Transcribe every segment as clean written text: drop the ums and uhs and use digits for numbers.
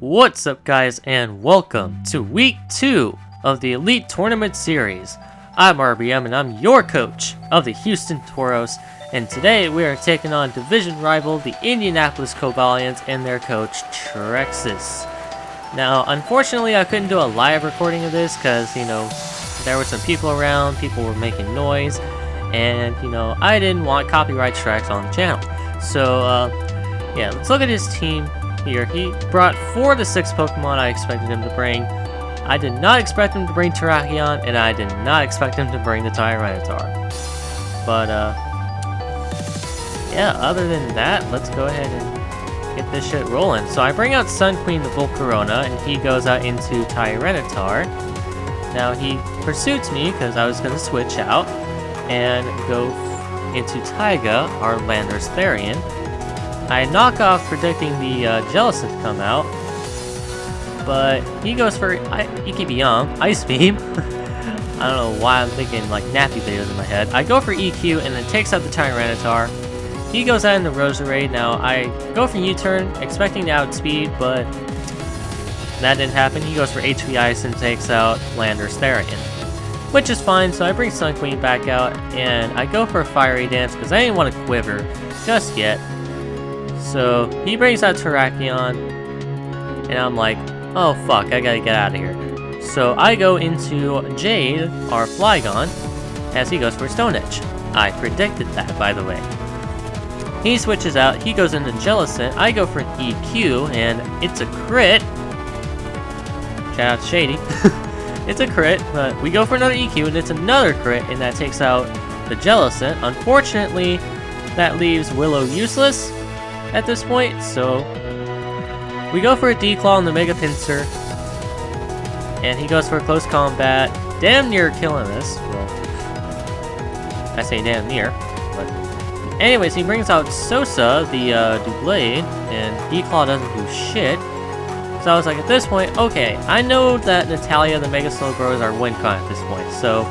What's up, guys, and welcome to week 2 of the Elite Tournament Series. I'm RBM and I'm your coach of the Houston Tauros, and today we are taking on division rival the Indianapolis Cobalions and their coach Trexus. Now, unfortunately, I couldn't do a live recording of this because, there were some people around, people were making noise, and, I didn't want copyright strikes on the channel. So, yeah, let's look at his team here. He brought 4 of the 6 Pokemon I expected him to bring. I did not expect him to bring Terrakion, and I did not expect him to bring the Tyranitar. But, yeah, other than that, let's go ahead and get this shit rolling. So I bring out Sun Queen the Volcarona, and he goes out into Tyranitar. Now he pursues me because I was going to switch out and go into Taiga, our Landorus Therian. I knock off predicting the Jellicent to come out, but he goes for Ikebiyam, Ice Beam. I don't know why I'm thinking like nappy videos in my head. I go for EQ and then takes out the Tyranitar. He goes out in the Roserade. Now I go for U-turn, expecting to outspeed, but that didn't happen. He goes for HV Ice and takes out Landorus Therian, which is fine. So I bring Sun Queen back out and I go for a Fiery Dance because I didn't want to Quiver just yet. So he brings out Terrakion, and I'm like, oh fuck, I gotta get out of here. So I go into Jade, our Flygon, as he goes for Stone Edge. I predicted that, by the way. He switches out, he goes into Jellicent, I go for an EQ, and it's a crit. Shout out to Shady. It's a crit, but we go for another EQ, and it's another crit, and that takes out the Jellicent. Unfortunately, that leaves Willow useless at this point, so we go for a D-Claw on the Mega Pinsir, and he goes for a close combat, damn near killing us. Well, I say damn near, but anyways, he brings out Sosa, the Doublade, and D-Claw doesn't do shit. So I was like, at this point, okay, I know that Natalia, the Mega Slowbro, is our win con at this point, so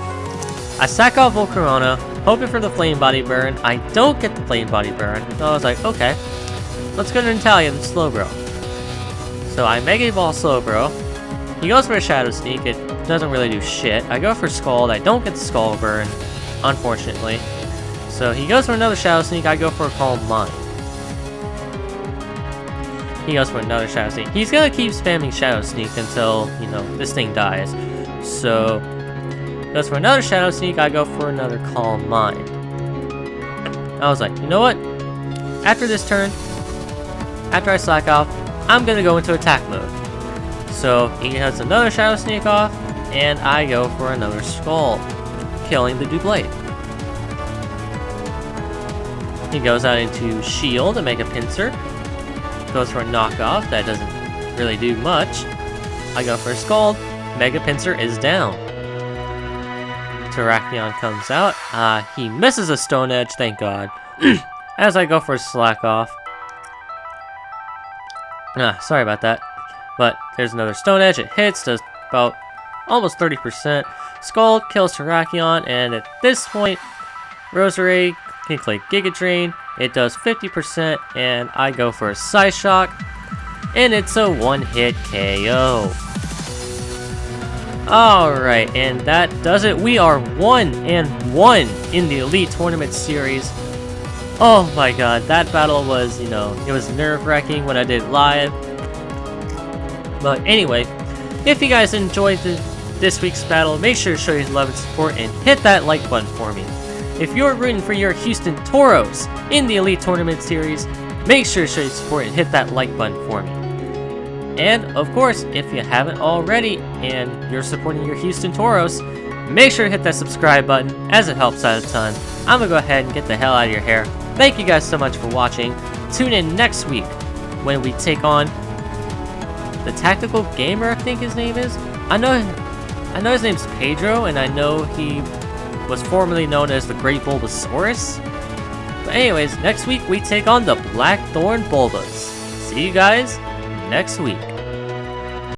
I sack off Volcarona, hoping for the Flame Body Burn. I don't get the Flame Body Burn, so I was like, okay, let's go to Natalia, the Slowbro. So I Mega Evolve Slowbro. He goes for a Shadow Sneak. It doesn't really do shit. I go for Scald. I don't get the Skull Burn, unfortunately. So he goes for another Shadow Sneak. I go for a Calm Mind. He goes for another Shadow Sneak. He's gonna keep spamming Shadow Sneak until, this thing dies. So he goes for another Shadow Sneak. I go for another Calm Mind. I was like, you know what? After this turn, after I slack off, I'm gonna go into attack mode. So he has another Shadow Sneak off, and I go for another Scald, killing the Doublade. He goes out into Shield to make a Pinsir. Goes for a knockoff, that doesn't really do much. I go for a Scald, Mega Pinsir is down. Terrakion comes out, he misses a Stone Edge, thank god. As I go for a slack off. Sorry about that. But there's another Stone Edge. It hits, does about almost 30%. Scald kills Terrakion, and at this point, Roserade can click Giga Drain. It does 50%, and I go for a Psyshock, and it's a one-hit KO. Alright, and that does it. We are 1-1 in the Elite Tournament Series. Oh my god, that battle was, it was nerve-wracking when I did it live. But anyway, if you guys enjoyed this week's battle, make sure to show your love and support and hit that like button for me. If you're rooting for your Houston Tauros in the Elite Tournament Series, make sure to show your support and hit that like button for me. And, of course, if you haven't already and you're supporting your Houston Tauros, make sure to hit that subscribe button as it helps out a ton. I'm gonna go ahead and get the hell out of your hair. Thank you guys so much for watching. Tune in next week when we take on the Tactical Gamer, I think his name is. I know his name's Pedro, and I know he was formerly known as the Great Bulbasaurus. But anyways, next week we take on the Blackthorn Bulbas. See you guys next week.